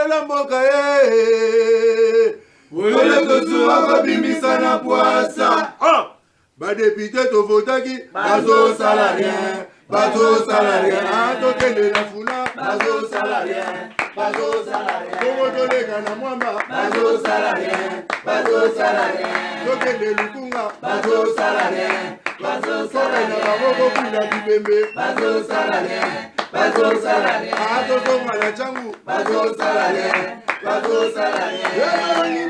la mboka ye. Wele tosuwa babimisa na poasa. Badepite to votaki bazo salarien. Bazo salarien. Tokende na fula. Bazo salarien. Bazo salarien. Togo tolega na mwamba. Bazo salarien. Bazo salarien. Tokende lukunga. Bazo salarien. Bazo salarien. Baboko kuna kibembe. Bazo salarien. Bazo salarien. Atoko mwana changu. Bazo salarien. Bazo salarien.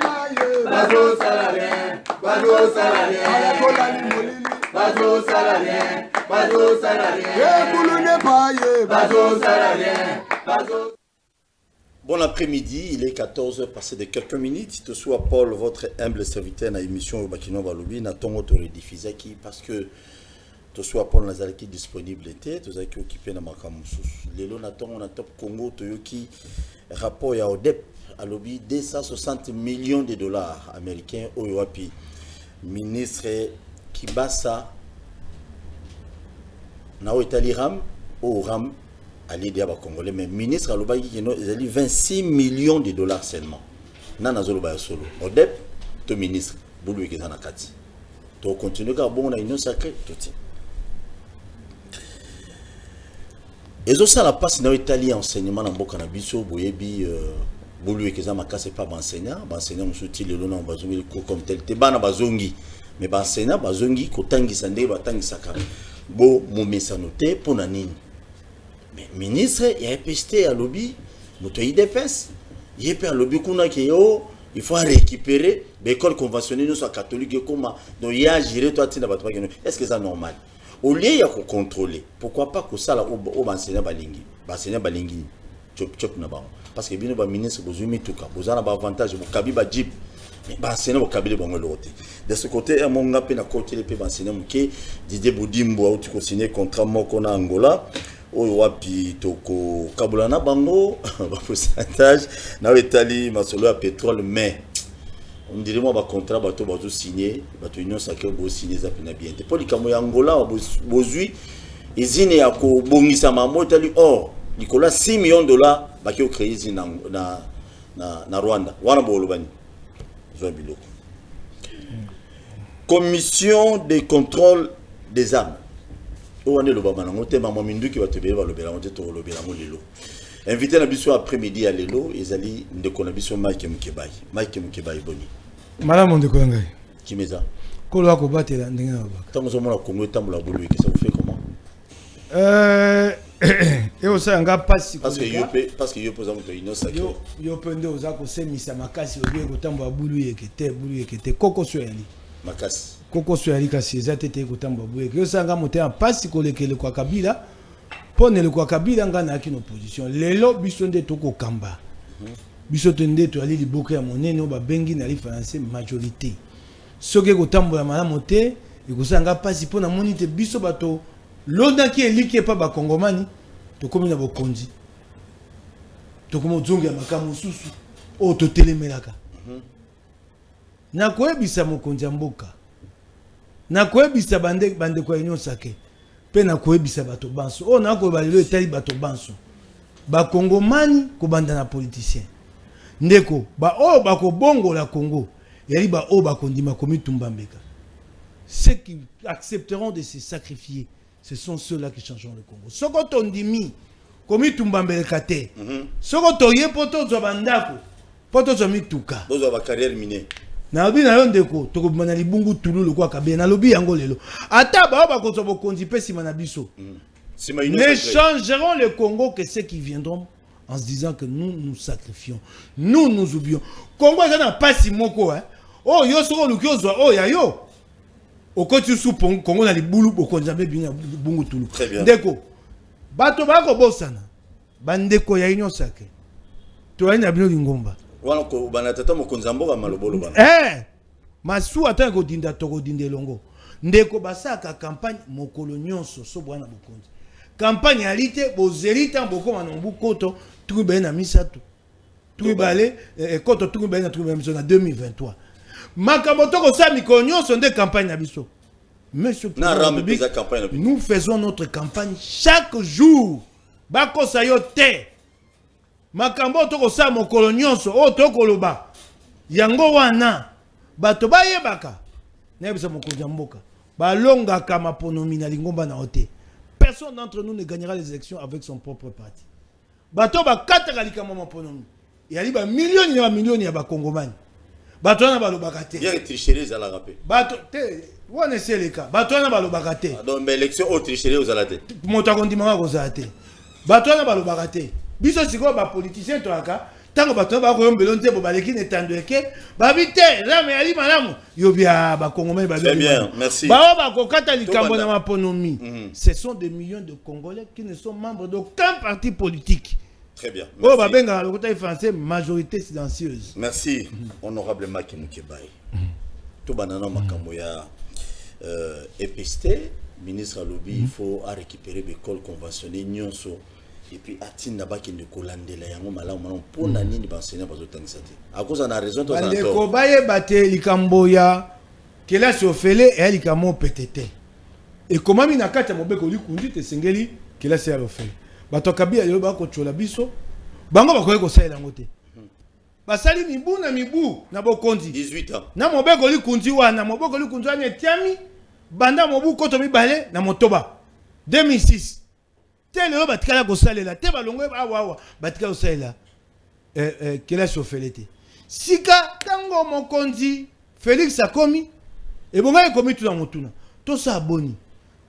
Bazo salarien. Bazo salarien. Alakola ni molili. Bazo salarien. Bazo salarien. Boulou paye. Bazo salarien. Bazo. Bon après-midi, il est 14h passé de quelques minutes. Tout soit Paul, votre humble serviteur dans l'émission au Bakino Balobi, n'a ton autre rediffusé parce que tout soit Paul Nazaraki disponible était, tout ça qui occupé dans ma camusous. Les lots n'a on a top Congo, Toyoki, rapport à ODEP, à lobby 260 millions de dollars américains au Yoapi. Ministre Kibasa, Nao Itali Ram, au Ram. À l'idée à Congolais, mais ministre à l'Obaï qui a dit 26 millions de dollars seulement. Nana Zoloba solo. Odep, ton ministre, Boulou qui est en Akati. Tu continues à bon la union sacrée, tout ça. Et ça la passe dans l'Italie enseignement dans le Canabiso, Boyebi, Boulou qui est en Akati, c'est pas enseignant. Enseignant, on soutient le nom, bazongi, le cours comme tel. T'es ban à bazongi. Mais enseignant, bazongi, kotangi sande, batangi sakara. Bo, mon message noté pour nanine. Mais ministre, il y a un pesté à lobby, il y a un lobby il faut récupérer l'école conventionnelle, nous sommes catholiques, donc il y a géré toi, est-ce que c'est normal? Au lieu de contrôler, pourquoi pas que ça, au enseignant Balingi, parce que bien le ministre, vous avez tout cas, vous avez un avantage, vous avez un jeep, mais enseignant, vous avez un l'autre. De ce côté, à mon appel à côté, les enseignants, Didier Boudimbo, tu as signé contrat Mokona Angola. Wapi toko kabulana bango pourcentage na Italie masolo ya pétrole mais on dirait moi ba contrat bato bazo signer bato union sacrée bo signer za pena bien pour likamo ya Angola bozui izine ya ko bongisa mamo Italie or Nicolas 6 millions de dollars ba ki o créer izine na Rwanda wana bolo bani zo biloko commission de contrôle des armes. Invité à biso après-midi à Lelo, Ezali Ndekonabiso Mike Mukebai. Mike Mukebai Boni. Madame Ndekongai. Kimeza. Kolo akobate la ndenge na baka. Tant que on a Congo tambola bolu que ça vous fait comment? Et au sein nga passe parce que yo pose un union sacrée. Yo pende oza ko semisa makasi obi ko tambola bulu yekete koko soyali. Makasi. Koko soyali kasi ezatete ko tambola bulu yekete. Yo sanga moté en passe ko lekele kwa Kabila. Pone le kwa Kabila nga na kino opposition. Lelo biso nde toko kamba. Biso tende to ali liboka ya monene o ba bengi na li français majorité. Soke ko tambola malamu te ekozanga passe pona monite biso bato l'on qui est lié par les Congomani, tu comme na bokonzi. Tu comme zonga makamu susu o to telemelaka. Na koebisa mokonzi mboka. Na koebisa bande ko union sake. Pe na koebisa bato banso. O na ko balelo etali bato banso. Ba Congomani ko banda na politicien. Ndeko ba o ba ko bongo la Congo. Yali ba o ba kondima komi tumbambeka. Ceux qui accepteront de se sacrifier, ce sont ceux-là qui changeront le Congo. Ce qu'on dit, comme tu m'as kate. Ce qu'on t'a dit, poto zobandako, poto zomituka. Vous avez carrière minée. Na obi na yondeko, to ko manali bungu tulu le kwa kabe na lobi yango lelo. Ata ba ba ko zobo konzi pe sima na biso. Ne changeront le Congo que ceux qui viendront en se disant que nous nous sacrifions. Nous nous oublions. Congo ça n'a pas si moko hein. Oh yo soko lukyo zo oh ya yo. Au côté sous Congo na libulu boko nzambe bina bungu tulu. Ndeko. Bato bako bosana. Bandeko ya union sake. To ina bino lingomba. Wana ko banatata mokonzambo ka malobolo bana. Masu ata ko dinda toko dinde longo. Ndeko basaka campagne mokolo nyonso so bwana bokonzi. Campagne alite bozerita boko manombu koto trube na misato. Trubale koto trube na 2023. Makamoto sa mikonyo sont des campagnes à biso. Monsieur nous faisons notre campagne chaque jour. Bako sayo te. makambo toko sa mokolo nyonso o toko loba yango wana bato bayebaka na yebisa mokonzi ya mboka balongaka maponomi na lingomba na ote. Personne d'entre nous ne gagnera les élections avec son propre parti. Bato bakataka likambo maponomi yali ba millions ya ba kongomani bato na balobaka te bien tricherie za la rapé bato te wana c'est le cas bato na balobaka te donc mais élection au tricherie aux alate moto akondima ko za te bato na balobaka te biso siko ba politicien to aka tango bato ba ko yombelo nte bo baleki ne tandeke ba vite la me ali malamu yobia ba kongomani ba bien merci ba ko kata likambo na maponomi. Ce sont des millions de Congolais qui ne sont membres d'aucun parti politique. Très bien. Oh, bah, benga, le côté français, majorité silencieuse. Merci, honorable Maki Mukebai. Tout banana makamoya EPST, ministre Alobi, il faut récupérer l'école conventionnelle nyonso et puis atin naba ki ndeko landela yango malamu malamu pona nini bansenya bazotangisa te. À cause on a raison to ça. Ndeko baye bate likambo ya kela sofele et likamo petete. Et comment mina kata mobeko likundi te sengeli kela se alofele. Bato kabia yo ba ko chola biso bango bakoye ko sala ngote basali mibu na bokonzi 18 ans na mobeko likundi wana etiami banda mobu koto mibale na motoba 2006 tele yo batikala ko salela te balongwe awa batikala ko salela kela sofelete sika tango mokonzi Félix akomi e bonga ekomi tuna motuna to sa boni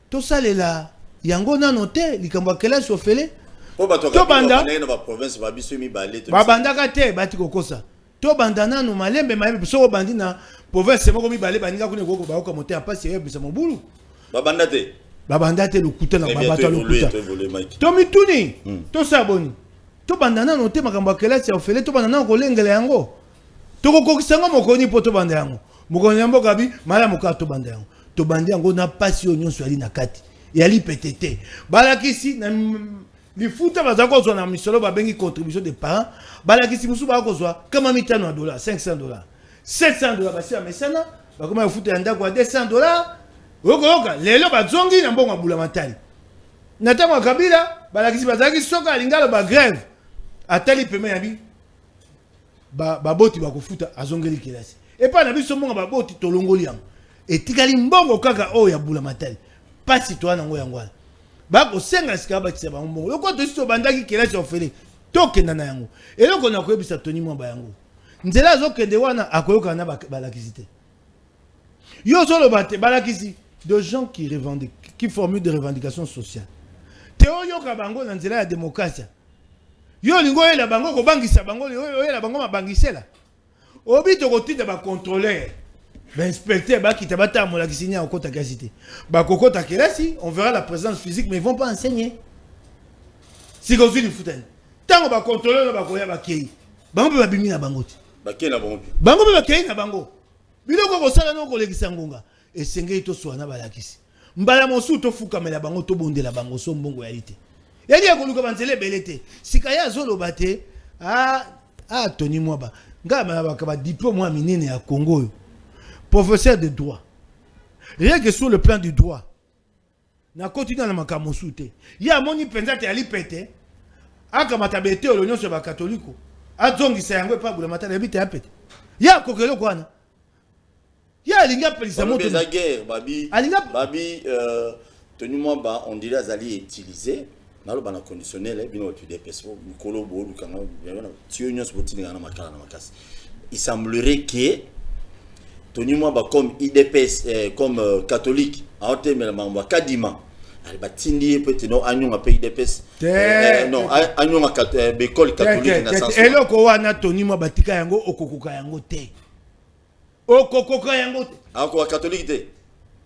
to salela yango na noté likambo kela sofele to banda na ba province ba biso mi balé ba banda ka te bati kokosa to banda na no malembe so bandi na province moko mi balé baninga kune koko ba ko monter en passe ya bisa mobulu ba banda te lokuta na ba bato lokuta to mituni to saboni to banda na noté makambo kela sofele to banda na ko lengela yango to kokokisa ngo mokoni po to banda yango mokoni yambo kabi mala moka to banda yango to bandi yango na passe nyonso ali na kati yali petete balakisi na lifuta bazako zo na misolo ba bengi contribution des parents balakisi musu ba kozwa kama mitano $, $500, $700 basi amesana bakoma yafuta ya ndako ya $200 okoyoka lelo bazongi na mbongo bula matali na tango kabila balakisi bazaki soka lingalo ba grève atali peme yabi baboti bakofuta azongeli kelasi epa na biso mbongo baboti tolongoli yango etikali mbongo kaka o ya bula matali pas citoyen nango yangwana bako senga sika bakisa ba mbongo loko to sito bandaki kelasi ofele tokenda na yango eloko na koyebisa Tony Mwamba yango nzela azokende wana akoyoka na balakisi te yo solo bate balakisi de gens qui revendiquent qui formulent des revendications sociales teo yoka bango na nzela ya démocratie yo lingo yela bango ko bangisa bango yo yela bango mabangisela obito kotinda ba contrôleur l'inspecteur qui t'a battu à mon laxigné en côte à qualité. Bakoko takelasi, on verra la présence physique, mais ils vont pas enseigner. Si vous du foutaine. Tant qu'on va contrôler le bakoya bakei. Bango ba bimi na bangoti. Bakei na bango. Bango ba bakei na bango. Biloko ko sala no ko lekisa ngonga. Et sengei to swana balakisi. Mbala mosu to fuka mela bango to bondela bango so mbongo ya lite. Yali ya koluka banzele belete. Sikaya zolo bate Tony Mwamba. Ngama ba diplôme wa minene ya Congo yo. Professeur de droit. Rien que sur le plan du droit. Na continue na makambo soute. Ya moni penza te ali pete. Aka matabete olonyo so ba katoliko. Azongi sa yango pa bula matala bite apete. Ya kokelo kwana. Ya linga pelisa moto. La guerre babi. Babi Tony Mwamba on dirait azali utilisé. Nalo bana conditionnel bino tu dépeso mikolo bo lukanga yana tio nyos botini na makala na makasi. Il semblerait que Tony Mwamba comme IDPS comme catholique en termes de kadima ali batindi peut-être non agnon a pays IDPS non agnon a école catholique na sens eloko wana Tony Mwamba tika yango okokoka yango te ako catholique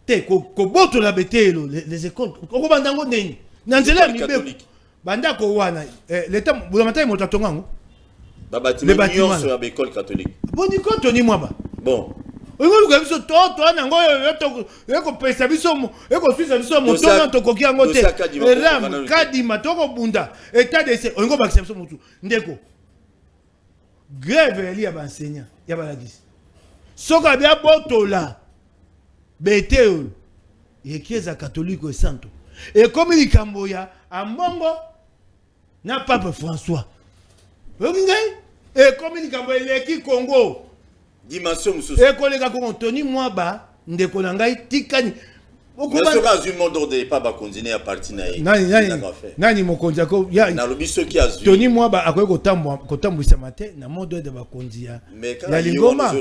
te ko boto la betelo les écoles ko bandango neni na nzela mibe banda ko wana l'état bulamatay motatonga ngo bâtiment nyonso ya école catholique boni ko Tony Mwamba bon ngolu ka biso to nango yo ko pesa biso ko suisa biso moto to koki yango te ram kadima to ko bunda état de se ngo bakisa biso mutu ndeko grève eli ya enseignant ya balagisi soka bia botola beteo Église catholique au santo et comme likambo ya ambongo na pape François Et comme il y a qui Congo. Dimension mususu. Et kolega ko Tony Mwaba ndeko na ngai tikani. Mais ce cas du monde de pas ba continuer à partir na ye. Nani mokonzi ko ya na lobiso ki azu. Tony Mwaba akoye kotambwisa mate na monde de bakonzi ya. Ya Lingoma.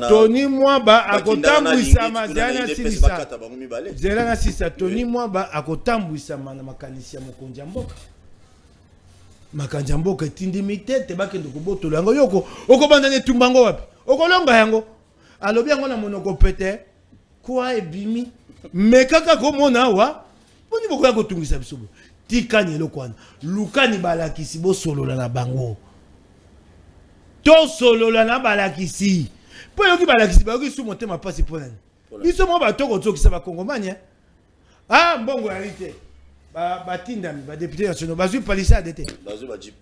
Tony Mwaba akotambwisa mazana silisa. Zela na sisa Tony Mwaba akotambwisa na makanisi ya mokonzi ya mboka. Makanzi ya mboka tindi mitete bakende kobotolo yango yoko okobanda ne tumbango wapi. Okolonga yango alobi yango na monoko pete kwa ebimi mekaka komona wa boni bokoya kotungisa biso tikani eloko wana lukani balakisi bo solola na bango to solola na balakisi po yoki balakisi ba yoki su motema pasi ponani biso mo batoko tsokisa ba kongomani ah mbongo ya lite batindami ba député national bazui palissade te bazui ba jip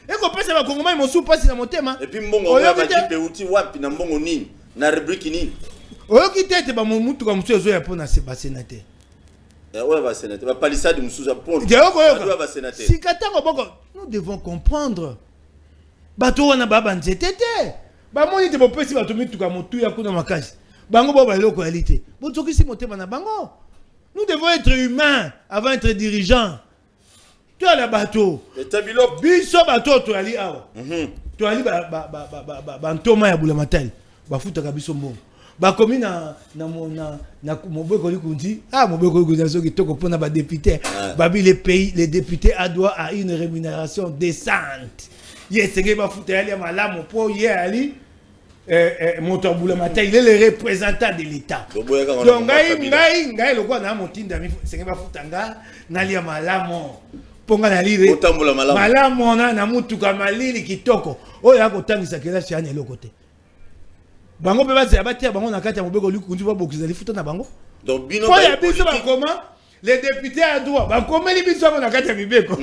eko pesa ba kongomani mosu pasi na motema et puis mbongo ba jip uti wapi na mbongo nini na rubrique nini oyoki tete ba mutu ka musu ezoya pona se ba sénateur ouais ba sénateur ba palissade musu za pona ba sénateur sikatango boko nous devons comprendre bato wana baba nzetete ba moni te bopesi bato mitu ka mutu ya kuna makasi bango bo ba loko yalité botoki si motema na bango. Nous devons être humains avant d'être dirigeants. Tu as la bateau. Biso bateau tu ali awa. Tu ali ba ntoma ya bula matai. Ba futa kabiso mbongo. Ba komi na mobeko likunzi. Ah mobeko likunzi soki toko pona ba député. Babi les députés a droit à une rémunération décente. Yes, c'est ba futa ali malamu po ye ali Moto Boula Matin, il est le représentant de l'État. Donc, ngai le quoi na motinda mi c'est pas futanga nalia malamo. Ponga na lire. Malamo na mutuka malili kitoko. Oyo akotangisa kela chane le côté. Bango pe baza batia bango na kati ya mobeko lukunzi ba bokiza lifuta na bango. Donc bino ba biso ba comment les députés à droit ba comment les biso na kati ya mibeko.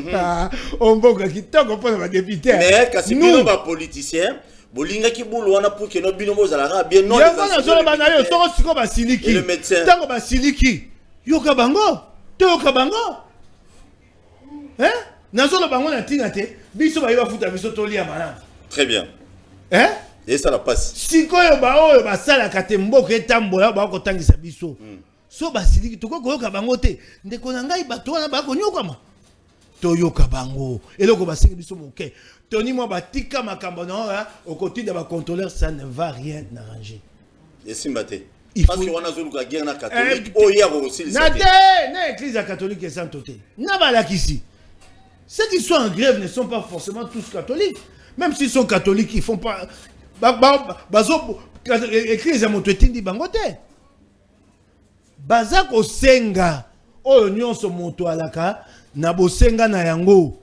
On boka kitoko pour ba députés. Mais kasi bino ba politicien bolinga ki bulu wana pour que no bino bozalaka bien non les solo banayo to siko basiliki le médecin tango basiliki yoka bango to yoka bango na solo bango na tina te biso ba yoba futa biso to lia malana très bien et ça la passe sikoyo ba oyo basala kate mboka etambola ba ko tangisa biso so basiliki to ko yoka bango te ndeko na ngai bato wana ba ko nyokama to yoka bango eloko basengi biso moke Tony Mwaba tika makambo na au côté de ba contrôleur ça ne va rien arranger. Et Simbate. Parce que on a zolu ka guerre na catholique o ya aussi le na église catholique et santé. Na balakisi. Ceux qui sont en grève ne sont pas forcément tous catholiques. Même s'ils sont catholiques, ils font pas bazo église mototindi bangote. Bazako senga oyo nyonso moto alaka na bosenga na yango.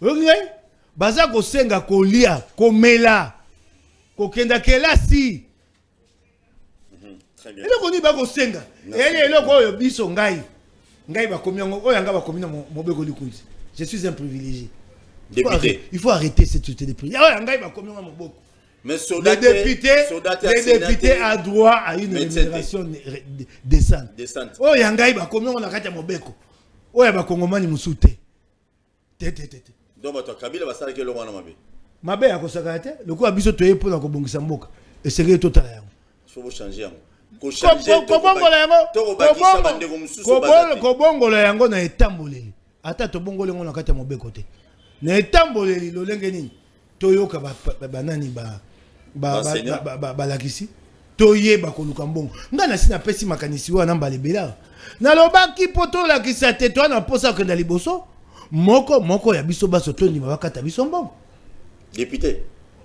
OK? Baza ko senga kolia komela kokenda kelasi très bien eloko ni ba ko senga eloko oyo biso ngai ba komi ngo oyo nga ba komi na mobeko likunzi je suis un privilégié député il faut arrêter cette société de prière oyo ngai ba komi ngo moboko mais les députés a droit à une rémunération décente oyo ngai ba komi ngo na kati ya mobeko oyo ba kongomani musute tete donc bato kabila basala ke longo na mabe mabe ya kosaka te loko abiso toye pona ko bongisa mboka esenge totala yango faut changer yango ko bongola yango ko bongola yango na etamboleli ata to bongola yango na kati ya mobeko te na etamboleli lolenge nini toyoka banani balakisi toyeba koluka mbongo nga na sina pesi makanisi wana mbalebela nalobaki po tolakisa te to na posa kenda liboso moko ya biso baso to ndima bakata biso mbongo député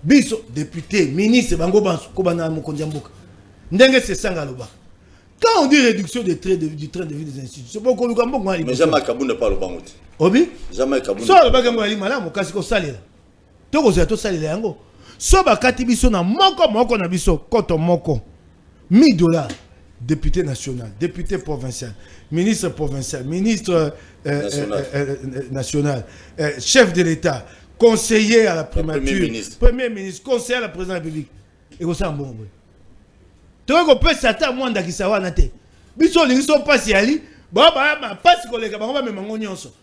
biso député ministre bango banso ko bana mokonzi mboka ndenge se sanga loba quand on dit réduction du train de vie des institutions boko luka mbongo ali mais jamais kabunda pas le bango obi jamais kabunda so ba kango ali malamu kasi ko salela to ko to salela yango so bakati biso na moko na biso koto moko $1000 député national, député provincial, ministre provincial, ministre national, chef de l'État, conseiller à la primature, premier ministre, conseiller à la présidence de la République. Et vous savez, bon, tu vois qu'on peut s'attendre à moi dans Kisawa Nate. Biso, les gens passent à Ali, bah, passe collègue, bah, on va me mangonner ensemble.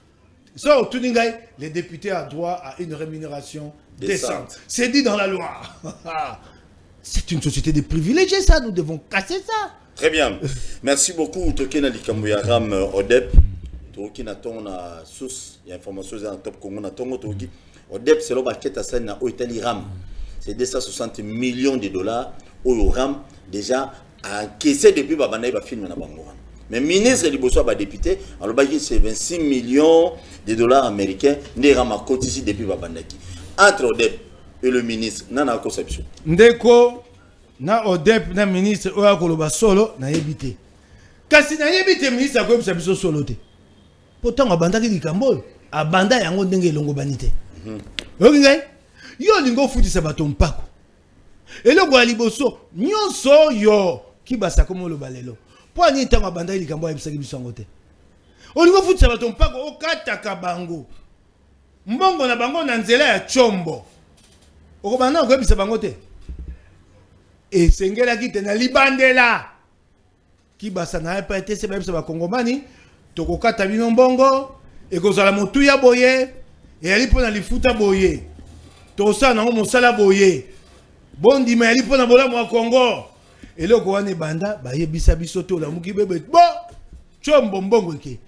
So, Tuningai, les députés ont droit à une rémunération décente. C'est dit dans la loi. C'est une société de privilégiés, ça. Nous devons casser ça. Très bien. Merci beaucoup. Tokena Likambuya Ram Odep. Tokena Tona source. Il y a information dans le top Congo. Toki. Odep, c'est l'homme qui est à Oitali Ram. C'est 260 millions de dollars. Au Ram, déjà, encaissé depuis Babanaï va filmer na Bango. Mais ministre de Bosso va député, alors c'est 26 millions de dollars américains. Né Ram a cotisé depuis Babanaïki. Entre Odep et le ministre, nana conception. Ndeko. Na Odep na ministre oya koloba solo na yebite. Kasi na yebite ministre akoyebisa biso solo te. Pourtant abandaki likambo abanda yango ndenge elongo banite. Oki ngai yo lingo futisa bato mpako. Eloko ya liboso nyonso yo kibasa komo lo balelo. Po ani ntango abandaki likambo ayebisaki biso yango te. Olingo futisa bato mpako okataka bango. Mbongo na bango na nzela ya chombo. Okobanda koyebisa bango te. Et Sengela qui na libandela qui basa na pas été c'est même ça va kongomani toko kata bino mbongo et kozala motuya boye et ali pona lifuta boye to sa na mosala boye bondi mais ali pona bola mo Congo et loko wane banda ba yebisa biso to la muki bebe bo chombo mbongo ke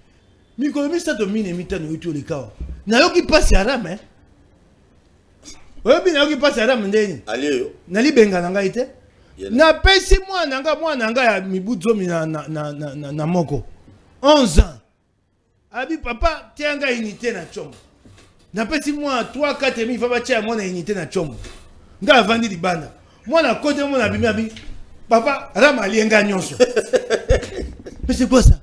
mikolomi sa to mine mitano yoto le kawa na yo ki passe aram hein obi na yo ki passe aram ndeni allez na libenga na ngai te na pesi mwana nga ya mibuzo na moko 11 ans abi papa tianga unité na chombo na pesi mwana 3-4 mi fa ba tia mwana unité na chombo nga avandi libanda mwana kote mwana bimi papa rama lienga nyonso. Mais c'est quoi ça?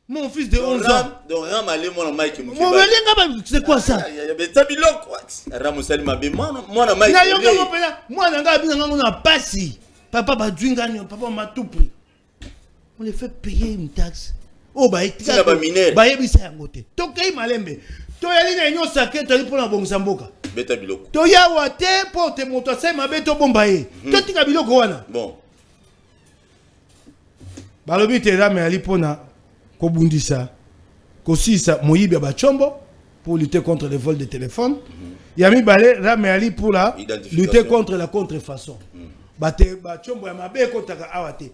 Mon fils de 11 ans. Donc Ram allait mon Mike Mon lienga c'est quoi ça? Il y avait tabilok quoi. Ram Salima be moi Mike. Na yonga mo pena mwana nga abi nga na pasi. Papa va dwinga papa m'a tout pris. On les fait payer une taxe. Oh bah c'est la minère. Bah yebisa yangote. Tokei malembe. To yali na nyo saké to lipo na bongisa mboka. Beta biloko. To ya wate po te moto sai mabe to bomba ye. To tika biloko wana. Bon. Balobi te Ram ali pona ko bundisa. Ko sisa moyibi ba chombo pour lutter contre les vols de téléphone. Yami balé Ram ali pour la lutter contre la contrefaçon. Bate ba chombo ya mabe ko taka awate.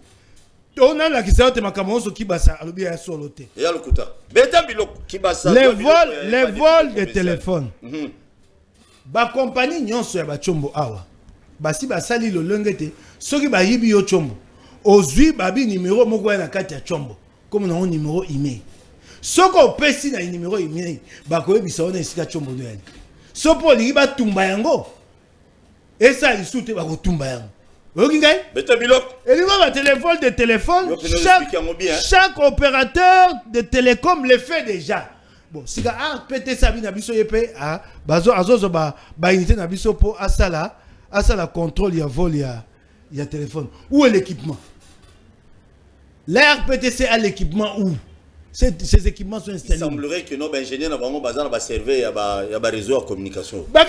On a la question de Makamonso qui basa alobi ya solo te. Ya lokuta. Beta biloko qui basa. Les vols de téléphone. Ba compagnie nyonso ya ba chombo awa. Basi basali lo lengete soki ba yibi yo chombo. Ozui babi numéro moko na kati ya chombo. Comme na numéro email. Soko pesi na numéro email ba ko yebisa ona esika chombo no yani. Sopo lingi ba tumba yango. Esa lisute ba ko tumba yango. Ok, Beta biloko. Et le téléphone de téléphone, chaque opérateur de télécom le fait déjà. Bon, si vous avez pété ça, vous avez ah, bazo ba unité na biso po asala contrôle ya vol ya téléphone. Où est l'équipement? L'RPTC a l'équipement où? Ces équipements sont installés. Il semblerait que nos ingénieurs n'ont vraiment besoin de servir à réseau de communication. Parce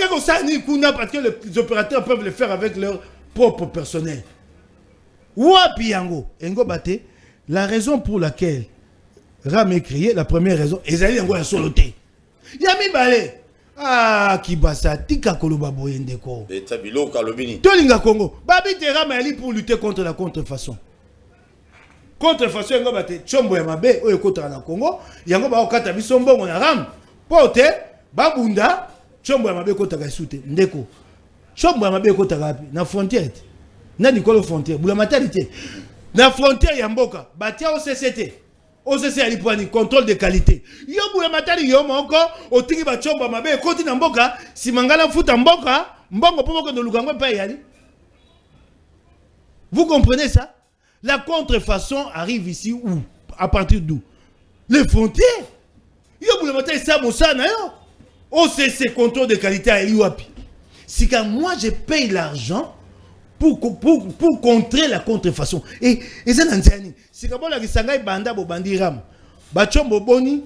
que les opérateurs peuvent le faire avec leur propre personnel. Wapi yango engo bate la raison pour laquelle Ram est créé, la première raison ezali yango ya soloté. Yami balé ah kibasa tika koloba boyendeko. Beta biloko alobini. Tolinga Congo. Babi te Ram ali pour lutter contre la contrefaçon. Contrefaçon yango bate chombo ya mabe oyo kotaka na Congo, yango ba okata biso mbongo na Ram. Pote babunda chombo ya mabe kotaka sute ndeko. Chombo ya mabe kotaka api na frontière. Na Nicolo frontière, bula matalité. Na frontière ya mboka, batia OCCT. OCC ali pour contrôle de qualité. Yo bula matali yo moko, otingi ba chombo ya mabe koti na mboka, si mangala futa mboka, mbongo popo no lukango pa yali. Vous comprenez ça? La contrefaçon arrive ici où? À partir d'où? Les frontières. Yo bula matali sa mosana yo. OCC contrôle de qualité à Eliwapi. Si quand moi je paye l'argent pour contrer la contrefaçon. Et ça n'entend. Si quand la Gisangai banda bo bandi Ram, bachombo boni,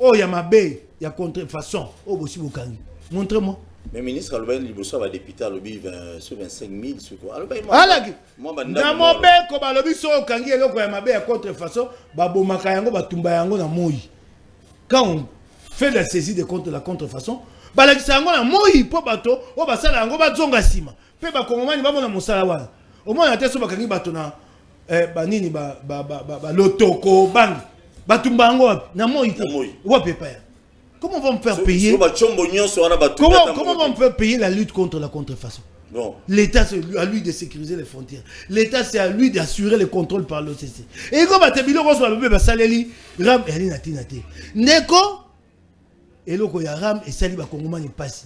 oh ya mabe, ya contrefaçon, oh bosi bokangi. Montre-moi. Mais ministre Albert Liboso va député à lobby sur 25 000 sur quoi? Moi na mobe ko ba lobby so kangi eloko ya mabe ya contrefaçon, ba bomaka yango batumba yango na moi. Quand fait la saisie de compte de la contrefaçon. Balakisa ngo na moi po bato o basala ngo bazonga sima. Pe ba kongomani ba mona mosala wana. Au moins na teso bakangi bato na banini ba lotoko bang. Batumbango na moi te. Wa pepa. Comment vont me faire payer? Comment vont me faire payer la lutte contre la contrefaçon? Non. L'État, c'est à lui de sécuriser les frontières. L'État, c'est à lui d'assurer le contrôle par l'OCC. Et comme tu as dit, Ram et Ali Nati Nati. Neko, et loko ya Ram et Sali Bakongoma n'est pas si.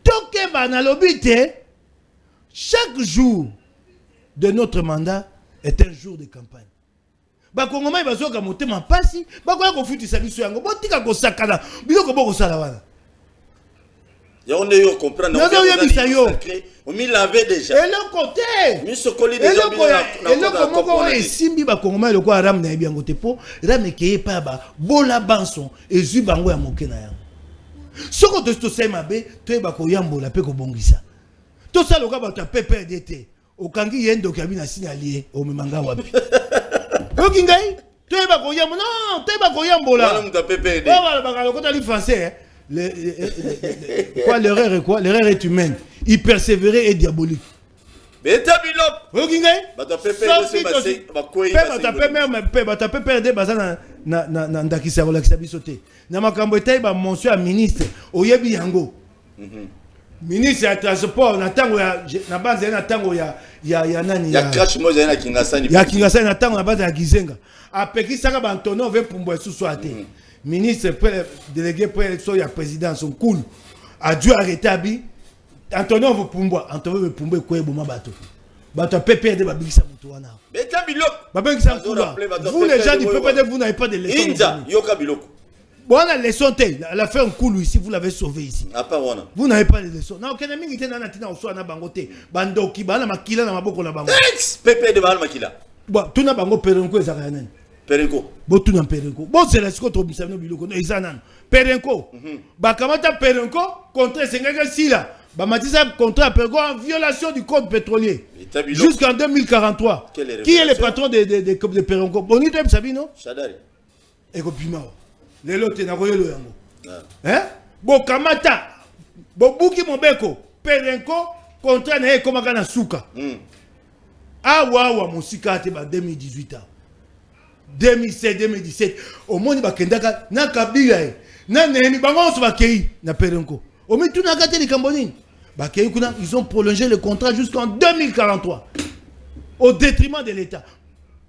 Toke banalobite, chaque jour de notre mandat est un jour de campagne. Bakongoma va zoka motema pasi, bakoya ko futi sabiso yango, botika ko sakana, biloko boko sala wana. On est comprendre. On m'y l'avait déjà. Et le côté. Et le comment est simbi ba kongoma le quoi ram na bien côté po, ram ke pa ba bola banson et zu bango ya moke na yango. Soko to sai mabe, to ba ko yambola pe ko bongisa. To sa lo ka ba ta PPDT. O kangi yendo ka bina signaler o memanga wapi. O kingai, to ba ko yambola, non, to ba ko yambola. Wala mta PPD. Wala ba ka ko ta li français. Quoi, l'erreur est quoi? L'erreur est humaine. Il persévérait et diabolique. Mais t'as mis l'op. Ok, ngay? Bah t'as fait perdre ce massé. Bah quoi il va t'as fait perdre baza na ndakisa wala kisabisote. Na makambo etai ba monsieur ministre oyebi yango. Ministre ya transport na tango ya na base na tango ya nani ya crash moja na Kingasani. Ya Kingasani na tango na base ya Gizenga. Apekisaka ba Antonio ve pumbo esusu ate. Ministre délégué pour l'élection, il y a président, son cool. A dû arrêter Abi. Antonio veut Pumbo. Antonio veut Pumbo et quoi, bon, bateau. Bateau, pépé de Babikisa Moutouana. Mais t'as mis l'op. Babikisa Moutouana. Vous, les gens du PPD, vous n'avez pas de leçons. Inza, Yoka Biloko. Bon, on a leçon, elle a fait un cool ici, vous l'avez sauvé ici. À part Wana. Vous n'avez pas de leçons. Non, aucun ami qui était dans la tina au soir, na bangote. Bandoki, bana makila, na maboko na bango. Ex, pépé de Bahal Makila. Bon, tout na bango, perenko, ezakayanen. Perenko. Bon, tout dans Perenko. Bon, c'est la scotre au Bissano Biloko. Non, Isanan. Perenko. Bakamata Perenko contre Sengaga Sila. Bamatisa contre Perenko en violation du code pétrolier. Jusqu'en 2043. Qui est le patron de Perenko? Bonito Sabino? Chadari. Et Kopimao. Les lots, n'a pas eu le yango. Hein? Bon, Kamata. Bon, Bouki Mobeko. Perenko contre Nae Komakana Souka. Ah, waouh, mon sikate, 2018 ans. 2017 au monde bakendaka na kabila na neni bango so bakei na Perenko au mitu na kate les Cambonines bakei kuna ils ont prolongé le contrat jusqu'en 2043 au détriment de l'État.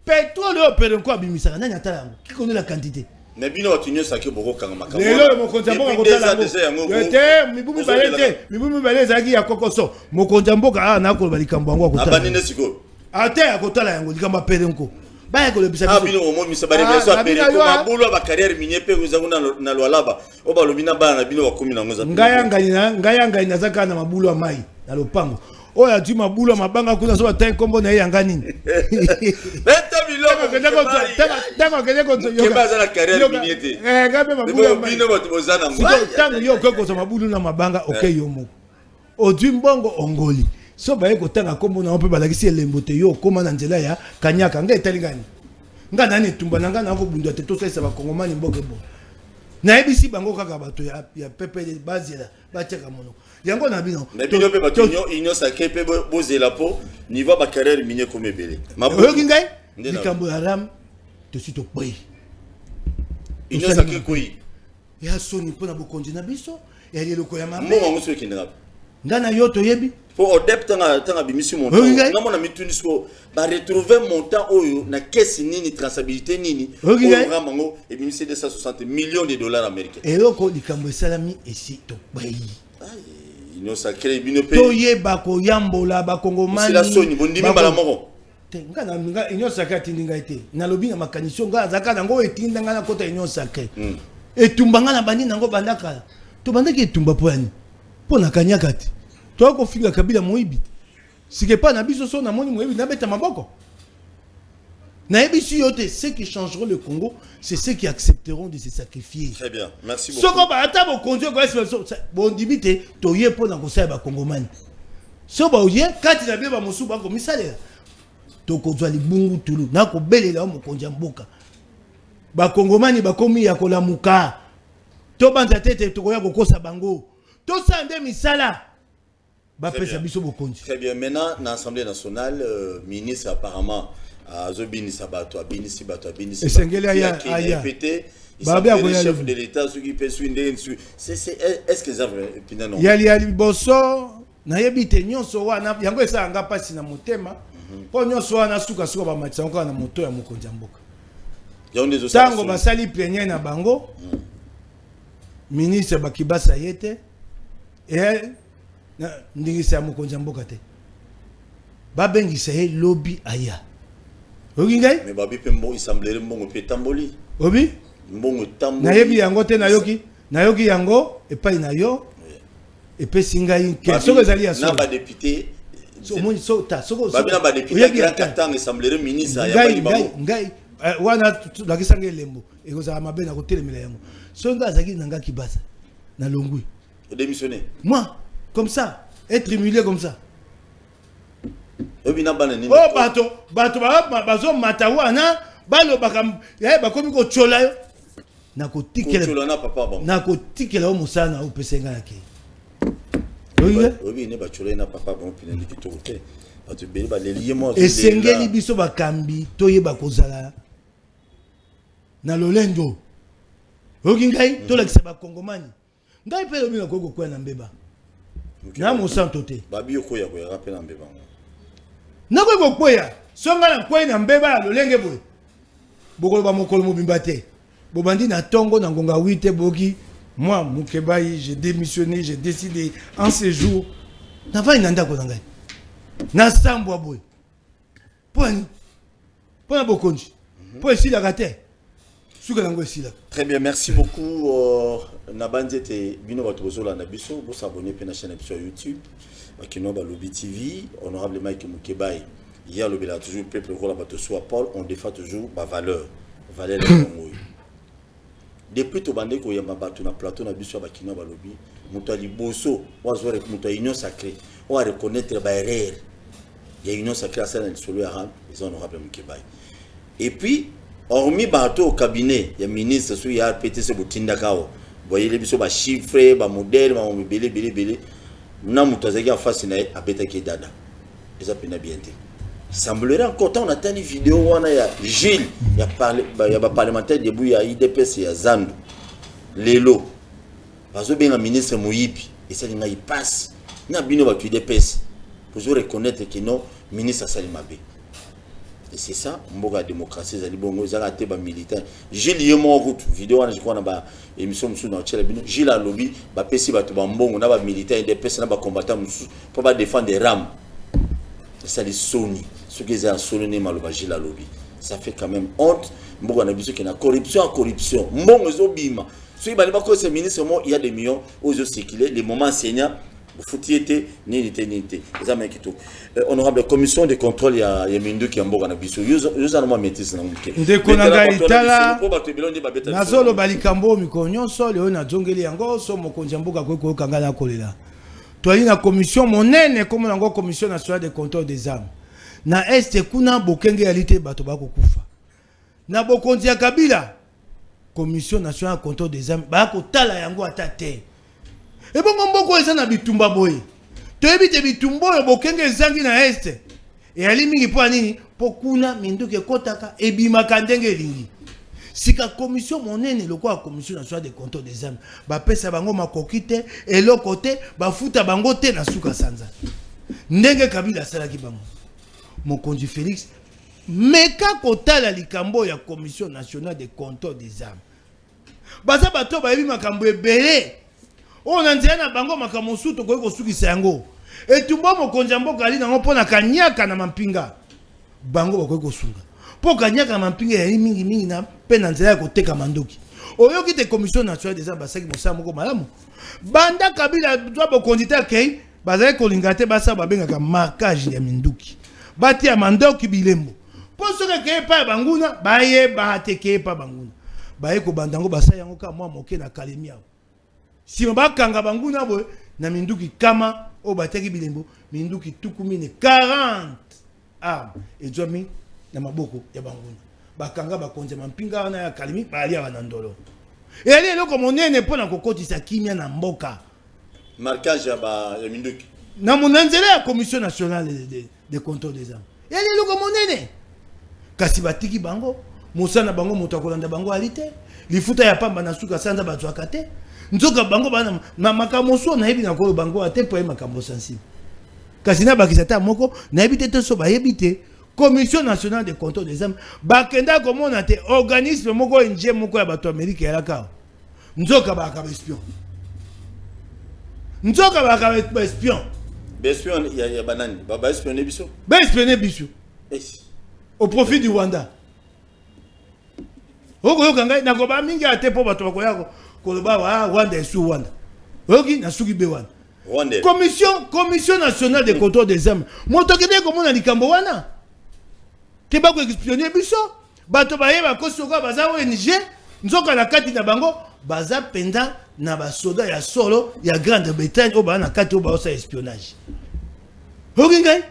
Pétrole au Perenko abimisa nani atala qui connaît la quantité mais bino watunyo saki boko kanga makambo lelo mokonzi mboka kotala ngo mibumi balete zaki ya kokoso mokonzi mboka na ko balikambo ngo kotala abanine siko ate akotala yango likamba Perenko. Ah, bino omo misabare beso apere ko mabulu ba carrière minier pe uzangu na lwalaba oba lobina bana bino wakomi na ngoza ngayanga inazaka na mabulu mai na lopango oya tu mabulu mabanga kuna so batai kombo na yanga nini beta biloko tango kende ko yo baza na carrière minier te gabe mabulu bino bozana ngo tango yo ko so mabulu na mabanga okay yo mo odu mbongo ongoli so baye kotanga kombo na mpe balakisi elembo te yo koma na nzela ya kanyaka nga etali ngani nga nani tumba na nga na kobundwa te tosalisa bakongomani mboke bo nayebisi bango kaka bato ya PPD bazela batiaka monoko yango na bino na bino mpe bato union sacré mpe bozela po niveau bacarrière minier comme ebele oyoki ngai likambo ya ram tosi tokwei union sacré kwei ya soni mpona bokonzi na biso ya leloko ya mabe mbongo yango soki ekendeka nga na yo toyebi pour odep tanga bimisi montant nga mona mitunisko ba retrouver montant oyo na caisse nini traçabilité nini programme ngo et bimisi 260 millions de dollars américains et loko likambo esalami esi tokwei union sacré bino pe toyeba ko yambola bakongomani c'est la soni bondimi bala moko nga union sacré atindi ngai te nalobi na makanisi nga azaka nango etinda nga na kota union sacré etumba nga na bandi nango bandaka to bandaki etumba po yani po na kanyaka te to ko finga kabila moyibi sike pa na biso so na moni moyibi na beta maboko na ebisi yote ceux qui changeront le Congo c'est ceux qui accepteront de se sacrifier. Très bien, merci beaucoup. Soko ba ata bo konzo ko bon dibite to ye po na ko sa ba kongomani so ba oye kati na beba mosuba ko misale to ko zwa libungu tulu na ko belela mo konja mboka ba kongomani ba komi ya kolamuka To banza tete to koya kokosa bango. To sande misala. Ba pesa biso bokonzi. Très bien. Maintenant, dans l'Assemblée nationale, ministre apparemment Zobini Sabato, Abini Sibato, Abini Sibato. Esengeli aya. Répété. Il s'appelle le chef de l'État, ceux qui peut suivre. Est-ce que ça vrai? Yali bosso. Na yebite nyonso wana yango esanga pasi na motema. Po nyonso wana suka ba matisa encore na moto ya mokonzi mboka. Tango basali plénière na bango. Ministre Bakibasa yete. Ndingisa ya mokonzi mboka te. Babengisa ye lobby aya. Okingai? Mais babi pe mbo il semblerait mbongo pe tamboli. Obi? Mbongo tamboli. Na yebi yango te na yoki yango epai na yo. Et puis singai que soko zali ya na ba député so so ta soko babi na ba député grand katang semblerait ministre ya bali bango ngai wana la kisanga lembo e ko za mabe na ko telemela yango so nga zaki nanga kibasa na longui démissionner moi comme ça être humilié comme ça obi na bana nini oh bato bazo mata wana balo bakam ba komi ko chola yo na ko tikela na papa bon na ko tikela o musana o pesenga na ke oui ne ba chola na papa bon pina ndiki to te atu beli ba leliye mo esengeli biso bakambi toyeba kozala na lolendo oki ngai tolakisa bakongomani ngai mpe lobi nakoko kwya na mbeba na mosanto te babi okoya koya rappel na mbeba nakoki kokweya songa na kwei na mbeba ya lolenge boye bokoloba mokolo mobimba te bobandi na tongo na ngonga 8 boki moi Mukebai j'ai démissionné, j'ai décidé en ce jour na vai nanda ko ngai na sambo boye point point bokonji point ici la raté suka nango ici là. Très bien, merci beaucoup Nabanzete bino bato bozola na biso bo s'abonner pe na chaîne sur YouTube Bakino ba Lobby TV honorable Mike Mukebai hier le bela toujours peuple ko la bato soit Paul on défend toujours ba valeur le Congo. Depuis to bande ko yamba bato na plateau na biso Bakino ba Lobby muto ali boso wazo re muto union sacrée on va reconnaître ba erreur. Il y a union sacrée à celle de celui à les honorables Mukebai. Et puis hormis bateau au cabinet, il y a ministre sous il a pété ce botinda kao. Voyez les biso ba chiffres, ba modèle, ba belé. Na mutazaki en face na abeta ki dada. Les appena bien té. Semblerait encore tant on attend une vidéo wana ya Gilles, il y a parlé ya ba parlementaire debout ya IDPS ya Zandu. Lelo. Bazo benga ministre Moyipi et ça il passe. Na bino ba IDPS. Pour reconnaître que non ministre Salimabe. Et c'est ça, mboga démocratie zali bongo zala te ba militant. Gilles yemo route vidéo na jikona ba émission musu na tchela bino. Gilles a lobby ba pesi ba to ba mbongo na ba militant des pesi na ba combattant musu pour ba défendre des rames. Ça les soni. Ce que za soni maloba Gilles a lobby. Ça fait quand même honte mboga na biso que na corruption. Mbongo zo bima. Ceux qui ba ko ce ministre mo il y a des millions aux circuler les moments enseignants Foutiete, nité. Les amis qui tout. Honorable commission de contrôle, il y a Mindu qui est en Bogana Bissou. Nous allons maîtriser dans le cas. Ndekonanga itala. Nazolo balikambo mikonyo so leo na jongeli yango so mokonzi mboka ko kanga na kolela. Toyi na commission monene comme nango commission nationale de contrôle des armes. Na este kuna bokenge yalité bato bako kufa. Na bokonzi ya Kabila commission nationale de contrôle des armes bako tala yango atate. Et bon, mboko eza na bitumba boye. Toyebite bitumbo yo bokenge zangi na este. Et ali mingi po nini? Pokuna minduke kotaka ebimaka ndenge lingi. Sika commission monene lokwa commission nationale de contrôle des armes. Ba pesa bango makokite eloko te ba futa bango te na suka sanza. Ndenge Kabila salaki bango. Mokonzi Félix meka kotala likambo ya commission nationale de contrôle des armes. Baza bato ba yebi makambo ebele. On a dit na bango makamosu to ko sukisa yango. Et tumbo mokonzi mboka ali nango pona kanyaka na mampinga. Bango ko sunga. Po kanyaka na mampinga ya mingi na pena nzela ko teka mandoki. Oyoki te commission nationale des armes basaki mosamo ko malamu. Banda Kabila doit bokonzi te kei bazali ko lingate basa babengaka marquage ya minduki. Bati ya mandoki bilembo. Po soka ke pa banguna baye ba te ke pa banguna. Baye ko bandango basa yango ka mwa moke na kalemia. Si on va kanga banguna boy na minduki kama o bataki bilembo minduki tukumine 40 armes et jomi na maboko ya banguna bakanga bakonze mampinga na ya kalimi bali ya banandolo Et allez là comme on est pour na kokotisa kimia na mboka. Marquage ya Minduki. Na monanzela ya commission nationale de contrôle des armes. Et allez là comme on est. Kasi batiki bango, musana bango mutakolanda bango alite. Lifuta ya pamba na suka sanza batwaka te. Nzoka bango bana na makamoso na yebi na kolo bango ate po makambo sensible. Kasi na bakisata moko na yebi te so ba yebi te. Commission nationale de contrôle des armes bakenda komona te organisme moko nje moko ya bato Amerika ya laka. Nzoka baka espion. Nzoka baka espion. Espion ya banani. Ba espionner biso. Ba espionner biso. Au profit du Rwanda. Oko yoka ngai na koba mingi ate po bato bakoyako koloba wa Rwanda esu Rwanda. Oki na suki be wana. Rwanda. Commission nationale de contrôle des armes. Motokede komona likambo wana. Te ba ko espionner biso. Bato baye ba kosoka baza ONG, nzoka na kati na bango baza penda na ba soda ya solo ya Grande-Bretagne o ba na kati o ba osa espionnage. Oki ngai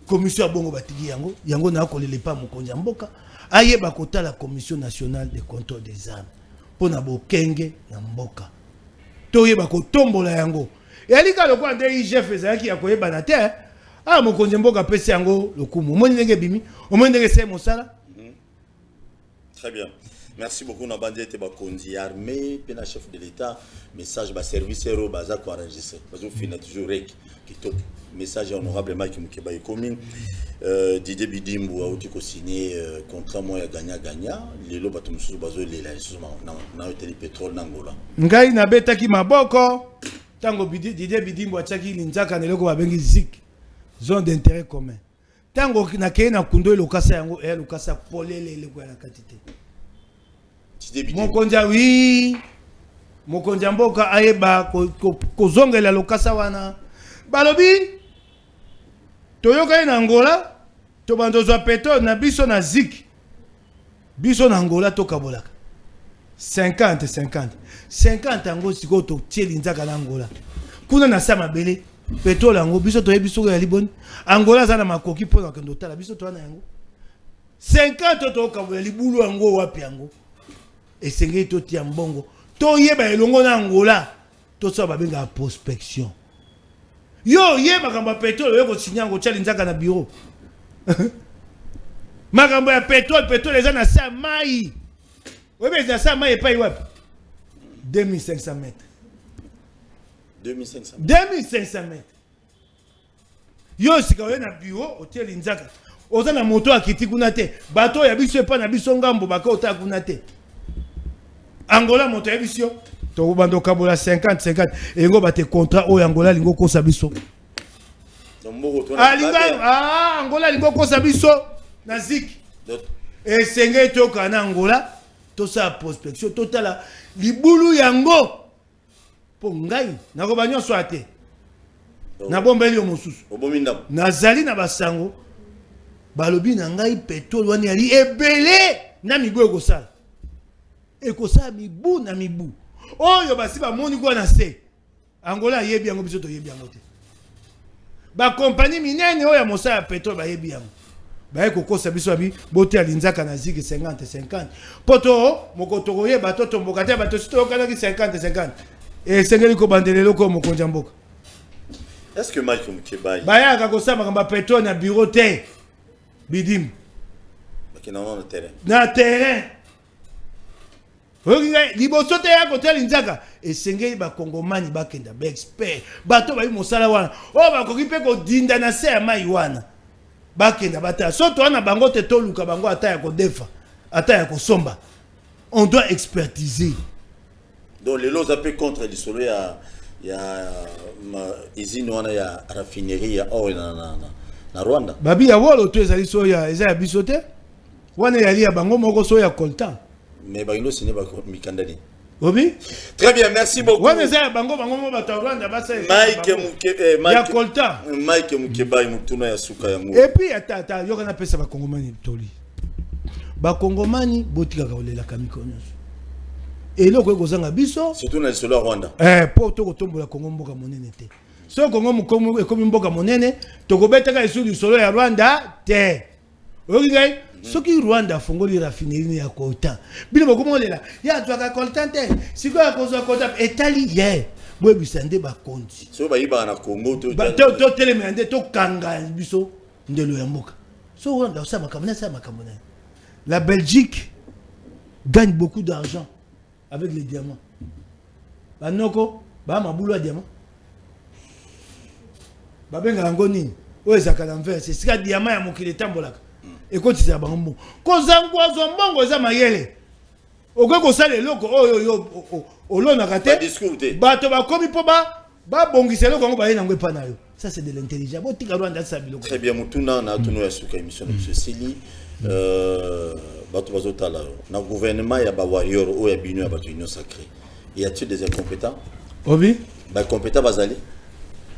commission bongo batiki yango na kolele pa mokonja mboka ayeba kota la commission nationale de contrôle des armes pona bokenge na mboka to yeba ko tombola yango elika lokwa nde IGF ezaki ya koyeba na te mokonja mboka pesi yango lokumu omoni ndenge bimi omoni ndenge se mosala. Très bien. Merci beaucoup na bandi ete bakonzi armée pena chef de l'état message ba service ero baza ko enregistrer bazo fina toujours rek kitoko message honorable Mike Mukeba ekomi Didier Bidimbu a outi ko signé contrat mo ya gagna lelo bato mususu bazo lela lisusu na hôtel pétrole nangola ngai na betaki maboko tango Didier Bidimbu ataki linzaka neloko babengi zik zone d'intérêt commun tango na kei na kundo elokasa yango elokasa polele eleko ya katite mokonja oui mokonja mboka ayeba kozongela lokasa wana balobi toyoka na Angola to bandozwa peto na biso na zik biso na Angola to kabolaka 50 ango siko to tieli nzaka na Angola kuna na sama bele pétrole yango biso to yebiso ya liboni Angola za na makoki pona kendo tala biso to na yango 50 to kabola libulu yango wapi yango esengeli to tia mbongo to yeba elongo na Angola to so babenga prospection yo yeba kamba pétrole yo ko sinyango tshali nzaka na bureau makambo ya pétrole eza na sa mai webe za sa mai epai wapi 2500 mètres 2500 mètres yo sika yo na bureau hotel nzaka oza na moto akiti kuna te bato ya biso epa na biso ngambo baka ota kuna te Angola moto ya biso to bando kabola 50 engo bate contrat o Angola lingo kosa biso Angola lingo kosa biso na zik esenge to kana Angola to sa prospection totala libulu yango po ngai na ko banyo swate na bombeli omususu nazali na basango balobi na ngai pétrole wani ali ebele na mibu ekosala mibu na mibu oyo basi bamoni kwa na se Angola yebi yango biso to yebi yango te ba compagnie minene oyo ya mosala pétrole ba yebi yango ba ekokosa biso abi bote alinzaka na ziki 50 poto mokoto yeba to tomboka te bato sito kana ki 50 sengeli ko bandelelo ko mokonja mboka. Est-ce que Mike Mukeba baya ka kosama kamba pétrole na bureau te bidim bakina na terrain okinga liboso te ya kotel nzaka esengeli ba kongomani bakenda ba expert bato ba mosala wana o ba koki pe ko dinda na se ya mai wana bakenda bata soto wana bango te toluka bango ata ya kodefa ata ya kosomba on doit expertiser donc les lots appelés contre les solo ya usine wana ya raffinerie ya oil na Rwanda babi ya wolo to ezali soya eza ya biso te wana yali ya bango moko soya coltan mais bagino sine ba mikandani obi très bien merci beaucoup wana eza ya bango mo bato Rwanda basa ya coltan Mike Mukeba mutuna ya suka yango et puis ata yoka na pesa ba kongomani toli ba kongomani botika ka olela kamikonos eloko ekozanga biso surtout na solo Rwanda po to kotombola Kongo mboka monene te so Kongo mukomo ekomi mboka monene to kobetaka isu du solo ya Rwanda te okingai Ce qui Rwanda fongoli raffinerie ya coltan. Bino comment là? Ya tu as coltan te. Si quoi cause coltan etali ye. Boy bisande ba konti. So ba yiba na Congo to. Ba to telemende to kanga biso ndelo ya mboka. So Rwanda ça makamona. La Belgique gagne beaucoup d'argent avec les diamants. Ba noko ba mabulo ya diamant. Ba benga ngoni. Oye zakala mver c'est sika diamant ya mokile tambolaka. Ekotisa bango kozangwa zombongo za mayele okoko sala eloko oyo olona kate bato bakomi po ba bongisa eloko ngo bayena ngo epa na yo. Ça c'est de l'intelligence botika Rwanda sa biloko. Très bien mutuna na tuno ya suka émission de Cécile bato bazotala na gouvernement ya ba warrior o ya bino ya bato union sacrée. Y a-t-il des incompétents? Obi ba compétents bazali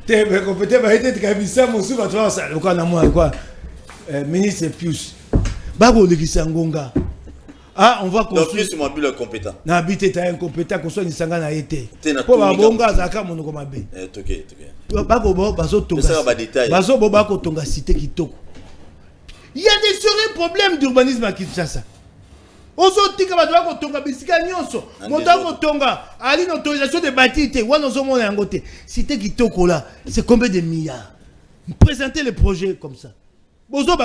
te ba compétents ba été kabisa mosu bato ça lokana na moi quoi. Ministre Pius Bako Lekisangonga. Ah, on va construire. Donc, plus mon bilan compétent. Na habité ta incompétent qu'on soit ni sanga na été. Pour babonga zaka monoko mabe. Toké. Bako bazo tonga. Bazo bako tonga cité kitoko. Il y a des sérieux problèmes d'urbanisme à Kinshasa. Ozo tika bako tonga bisika nyonso. Mondako tonga ali une autorisation de bâtir te wana zo mona yangote. Cité kitoko là, c'est combien de milliards? Présentez les projets comme ça. Vous avez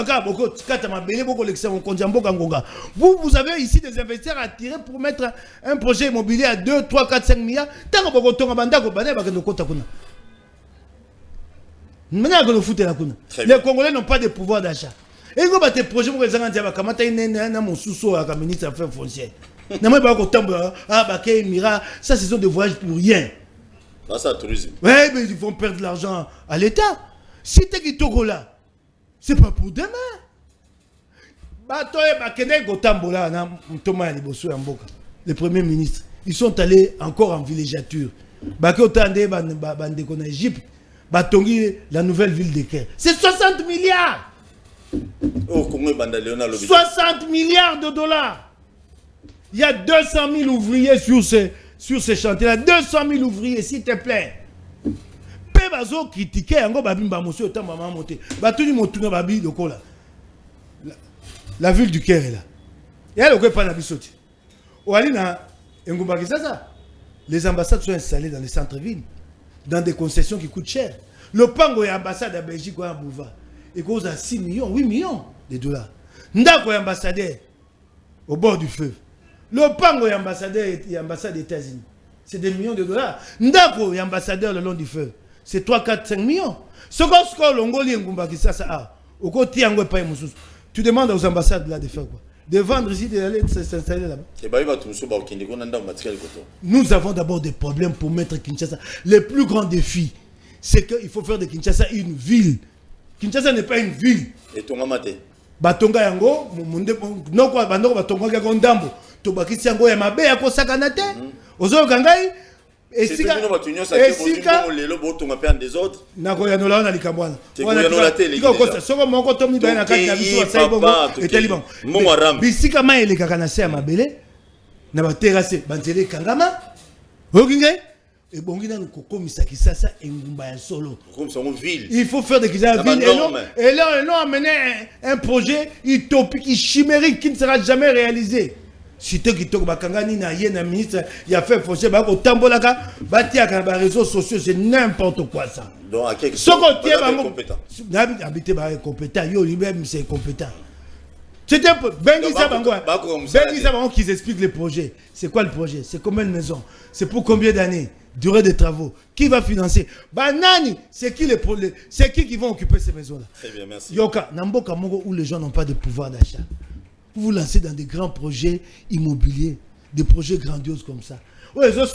ici des investisseurs attirés pour mettre un projet immobilier à 2, 3, 4, 5 milliards. Les Congolais n'ont pas de pouvoir d'achat. Et vous avez des projets pour les Indiens, ça, ce sont des voyages pour rien. Ça, tourisme. Oui, mais ils vont perdre de l'argent à l'État. Si tu es là, c'est pas pour demain. Les premiers ministres, ils sont allés encore en villégiature. En Égypte, la nouvelle ville de Caire. C'est 60 milliards. 60 milliards de dollars. Il y a 200 000 ouvriers sur ces chantiers-là. 200 000 ouvriers, s'il te plaît. Bazo critiquer yango babimba monsieur otamba mamote batuni motuna babi lokola la ville du Caire là ya lokwe pa na bisoti oali na engumba kisasa les ambassades sont installées dans les centres-villes dans des concessions qui coûtent cher le pango ya ambassade à Belgique ou à Boulevard et cause à 6 millions 8 millions de dollars ndako ya ambassadeur au bord du fleuve le pango ya ambassadeur et ambassade des États-Unis c'est des millions de dollars ndako ya ambassadeur le long du fleuve c'est 3, 4, 5 millions. Ce qu'on l'ongoli ngumba qui ça a. Au côté angwe paye moussous. Tu demandes aux ambassades là de faire quoi? De vendre ici, d'aller s'installer là-bas. Nous avons d'abord des problèmes pour mettre Kinshasa. Le plus grand défi, c'est qu'il faut faire de Kinshasa une ville. Kinshasa n'est pas une ville. Et ton amate? Batonga yango, non quoi, bandoko batonga yango ndambo. Tobakisi yango ya mabe ya kosakana te. Ozo kangai. Et si quand les botos m'appellent des autres, n'a pas y'en a les Camerounais. On a la télé. Sur mon compte, on a quand et taliban. Ici quand même les cacanacés à ma belle, n'a pas terrassé. Bantélé Kangama, Hogingay et Bongina nous comme ça qui ça et Ngumba solo. Comme son ville. Il faut faire des villes et là on a amené un projet utopique, chimérique qui ne sera jamais réalisé. Si tu as bakangani na yena ministre il a fait foncier ba ko tambolaka batia ka ba réseaux sociaux c'est n'importe quoi ça. Donc à quelque chose compétent. Habité ba compétent yo lui-même c'est compétent. C'était Bengi Sabango qui explique les projets. C'est quoi le projet? C'est combien de maisons? C'est pour combien d'années? Durée des travaux. Qui va financer? Banani, c'est qui les problèmes? C'est qui vont occuper ces maisons-là? Très bien, merci. Yoka, Namboka Mongo où les gens n'ont pas de pouvoir d'achat. Vous vous lancez dans des grands projets immobiliers, des projets grandioses comme ça. Oui, les autres,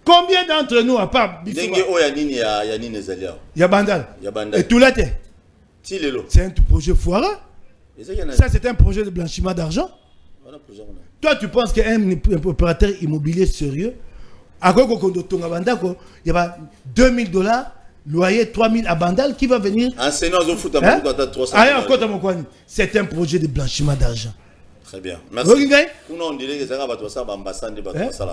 combien d'entre nous, à part il y a Bandal. Et tout là, c'est un projet foireux. Ça, c'est un projet de blanchiment d'argent. Toi, tu penses qu'un opérateur immobilier sérieux, à quoi il y a 2000 $. Loyer 3000 à Bandal qui va venir. C'est un projet de blanchiment d'argent. Très bien. Merci.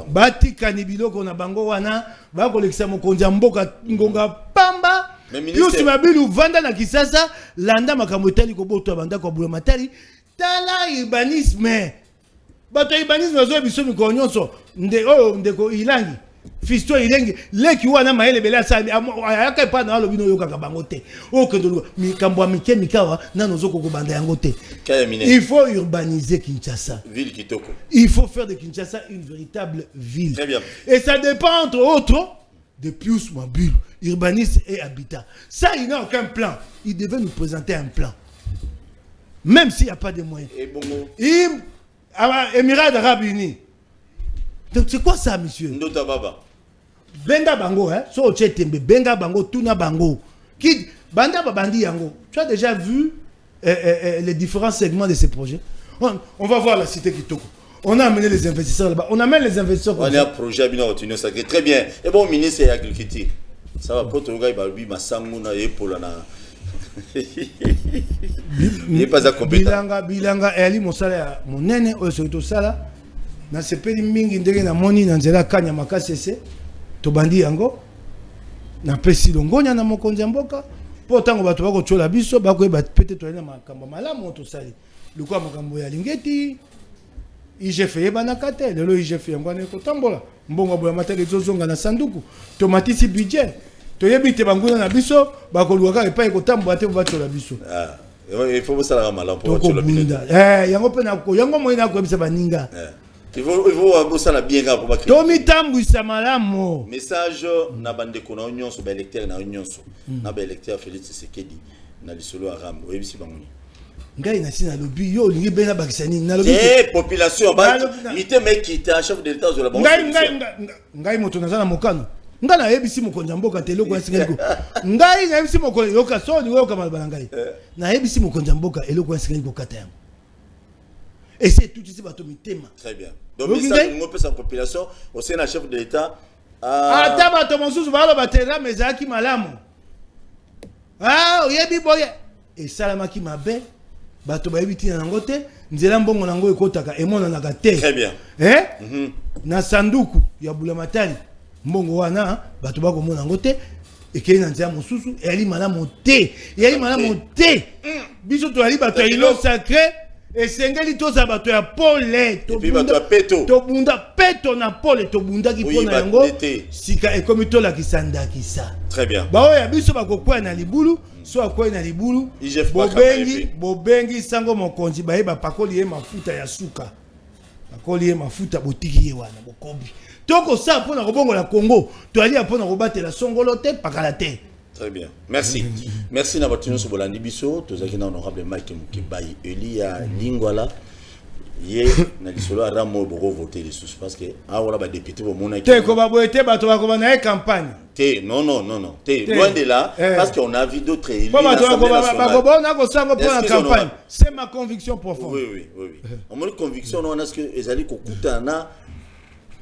Bati kanibilo kona bango wana ba kolekisa mokonzi mboka ngonga pamba Pius Mabilu vanda na Kisasa landa makambo etali koboto banda ko bula matali tala urbanisme bato urbanisme azo biso mikolo nyonso ndeko ilangi fisto ilengi leki wana maele bela sa ayaka pa na lobino yoka bango te okendo mikambo mike mikawa nano zoko ko banda yango te. Il faut urbaniser Kinshasa. Ville kitoko. Il faut faire de Kinshasa une véritable ville. Très bien. Et ça dépend entre autres de Pius Mabilu, urbaniste et habitat. Ça, il n'a aucun plan. Il devait nous présenter un plan. Même s'il n'y a pas de moyens. Et bon. Émirats Arabes Unis. Donc c'est quoi ça, monsieur? Ndota Baba. Benga Bango, hein? So Tchetembe, Benga Bango, Tuna Bango. Qui Banda Babandi Yango. Tu as déjà vu les différents segments de ces projets? On va voir la cité Kitoko. On a amené les investisseurs là-bas. On amène les investisseurs. On a un projet à Bino Sacré. Très bien. Et bon, ministre de l'Agriculture. Ça va pour toi, il va Massamuna et Polana. Il n'est pas incompétent. Bilanga, Ali Moussala, mon nene, Osoto Sala. Na sepeli mingi ndenge na moni na nzela kanya makasese to bandi yango na pesi longonya na mokonzi mboka po tango bato bako chola biso bako ba pete to na makambo malamu to sali lukwa makambo ya lingeti IGF yebana kate lelo IGF ngwana ko tambola mbongo boya matali zozonga na sanduku to matisi budget to yebite banguna na biso bako luka epa ko tambola te ba chola biso. Ah il faut ça la malamu pour chola biso. Yango pe na ko yango moina ko bisa baninga. Il faut ça la bien pour créer. Tomi tambu samalamo. Message na bande ko na union so ba électeur na union so. Na ba électeur Félix Tshisekedi na lisolo aram oyebisi bangoni. Ngai na sina lobby yo lingi bena bakisani na lobby. Population ba mité mec qui était chef de l'état de la banque. Ngai moto nazana mokano. Ngai na yebisi mokonja mboka telo ko singa. Ngai na yebisi mokonja yoka so ni yoka malbana ngai. Na yebisi mokonja mboka eloko singa ko kata yango. Et c'est tout ici bato mitema. Très bien. Donc ça nous peut sa population au sein chef de l'état ata bato mosusu balo batela mezaki malamu. Oyebi boye. Et salamaki mabe bato bayebiti na ngote nzela mbongo nango ekotaka emona na kate. Très bien. Na sanduku ya bulamatali mbongo wana bato bako mona ngote ekeli na nzela mosusu eli malamu te. Eli malamu te. Biso to ali bato ilo sacré. Et sengeli toza bato ya pole to bunda peto to bunda peto na pole to bunda ki pona yango sika ekomi to la kisanda kisa. Très bien. Ba oya biso bakokwa na libulu so akwa na libulu bobengi sango mokonzi ba yeba pakoli ye mafuta ya suka pakoli ye mafuta botiki ye wana bokobi toko sa pona kobongola Congo to ali apona kobatela songolo te pakala te. Très bien. Merci. Merci Nabatino Sobolandi Biso, tozaki na honorable Mike Mukebai Elia Lingwala. Ye na lisolo ramo boko voter les sous parce que awala ba député bo mona te ko ba boete bato ba ko na campagne. Te non. Te loin de là parce qu'on a vu d'autres élus. Ba ko bona ko sango pour la campagne. C'est ma conviction profonde. Oui. On a une conviction on a ce que ezali ko kutana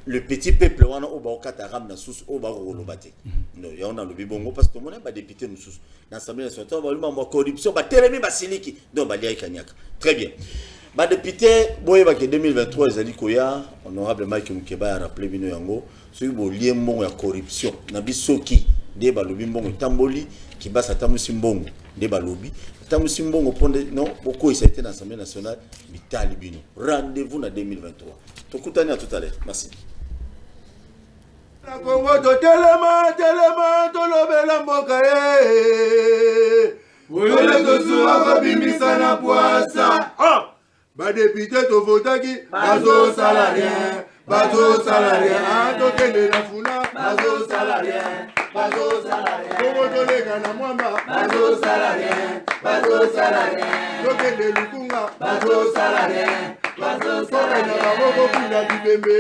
le petit peuple wana oba okataram na sous oba rolobate non ya on a le bibongo parce que mon ba député nous sous dans l'Assemblée nationale ba luma corruption ba telemi ba siliki donc ba liai kanyaka. Très bien. Ba député boye ba que 2023 ezali koya honorable Mike Mukeba a rappelé bino yango soki bo liembo ya corruption na bisoki de ba lobi mbongo tamboli ki basa tamusi mbongo de ba lobi tamusi mbongo ponde non beaucoup ça a été dans l'Assemblée nationale bitali bino rendez-vous na 2023 tokutani à tout à l'heure. Merci. Congo to telema to lobela mboka Wole to suwa ko bimisa na poasa. Ba député to votaki bazo salarien. To kende na funa bazo salarien. Congo to lega na mwamba bazo salarien. To kende lukunga bazo salarien. Na boko kula bibembe